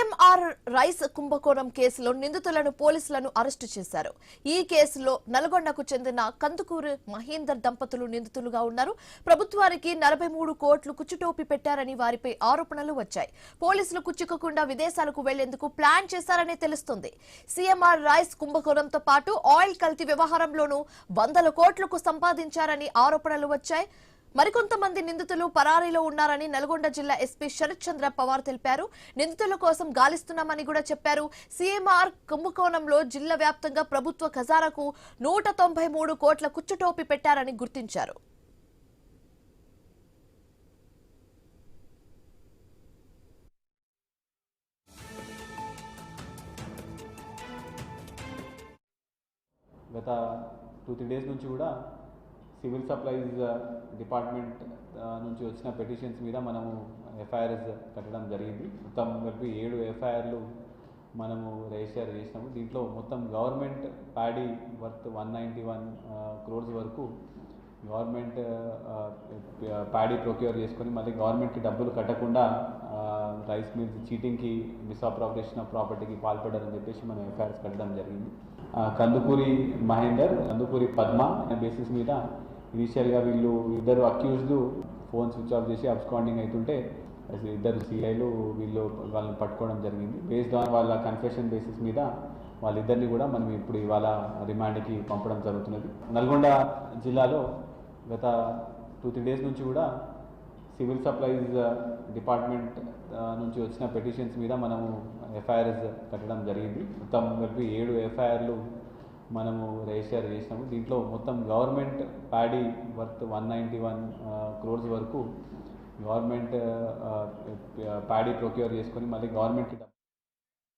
CMR rice కుంభకోణం కేసులో నిందితులను పోలీసులను అరెస్టు చేశారు. ఈ కేసులో నల్గొండకు చెందిన కందుకూరు మహేందర్ దంపతులు నిందితులుగా ఉన్నారు. ప్రభుత్వానికి 43 కోట్లు కుచ్చుటోపి పెట్టారని వారిపై ఆరోపణలు వచ్చాయి. పోలీసులు కుచ్చుకోకుండా విదేశాలకు వెళ్లేందుకు ప్లాన్ చేశారని తెలుస్తుంది. సీఎంఆర్ రైస్ కుంభకోణంతో పాటు ఆయిల్ కల్తీ వ్యవహారంలోనూ వందల కోట్లకు సంపాదించారని ఆరోపణలు వచ్చాయి. మరికొంతమంది నిందితులు పరారీలో ఉన్నారని నల్గొండ జిల్లా ఎస్పీ శరత్ చంద్ర పవార్ తెలిపారు. నిందితుల కోసం గాలిస్తున్నామని కూడా చెప్పారు. సీఎంఆర్ కుంభకోణంలో జిల్లా వ్యాప్తంగా ప్రభుత్వ ఖజానాకు 193 కోట్ల కుచ్చుటోపి పెట్టారని గుర్తించారు. గత 2-3 డేస్ నుంచి కూడా సివిల్ సప్లైస్ డిపార్ట్మెంట్ నుంచి వచ్చిన పెటిషన్స్ మీద మనము ఎఫ్ఐఆర్స్ కట్టడం జరిగింది. మొత్తం కలిపి 7 ఎఫ్ఐఆర్లు మనము రిజిస్టర్ చేసినాము. దీంట్లో మొత్తం గవర్నమెంట్ ప్యాడీ వర్త్ 191 crores వరకు గవర్నమెంట్ ప్యాడీ ప్రొక్యూర్ చేసుకొని మళ్ళీ గవర్నమెంట్కి డబ్బులు కట్టకుండా రైస్ మిల్స్ చీటింగ్కి, మిస్అప్రాపరేషన్ ఆఫ్ ప్రాపర్టీకి పాల్పడారని చెప్పేసి మనం ఎఫ్ఐఆర్స్ కట్టడం జరిగింది. కందుకూరి మహేందర్, కందుకూరి పద్మ అనే బేసిస్ మీద ఇనిషియల్గా వీళ్ళు ఇద్దరు అక్యూజ్లు ఫోన్ స్విచ్ ఆఫ్ చేసి అబ్స్కాండింగ్ అవుతుంటే ఇద్దరు సిఐలు వాళ్ళని పట్టుకోవడం జరిగింది. బేస్డ్ ఆన్ వాళ్ళ కన్ఫెషన్ బేసిస్ మీద వాళ్ళిద్దరిని కూడా మనం ఇప్పుడు ఇవాళ రిమాండ్కి పంపడం జరుగుతున్నది. నల్గొండ జిల్లాలో గత 2-3 డేస్ నుంచి కూడా సివిల్ సప్లైస్ డిపార్ట్మెంట్ నుంచి వచ్చిన పెటిషన్స్ మీద మనము ఎఫ్ఐఆర్స్ కట్టడం జరిగింది. మొత్తం కలిపి 7 ఎఫ్ఐఆర్లు మనము రిజిస్టర్ చేసినాము. దీంట్లో మొత్తం గవర్నమెంట్ ప్యాడీ వర్త్ 191 crores వరకు గవర్నమెంట్ ప్యాడీ ప్రొక్యూర్ చేసుకొని మళ్ళీ గవర్నమెంట్కి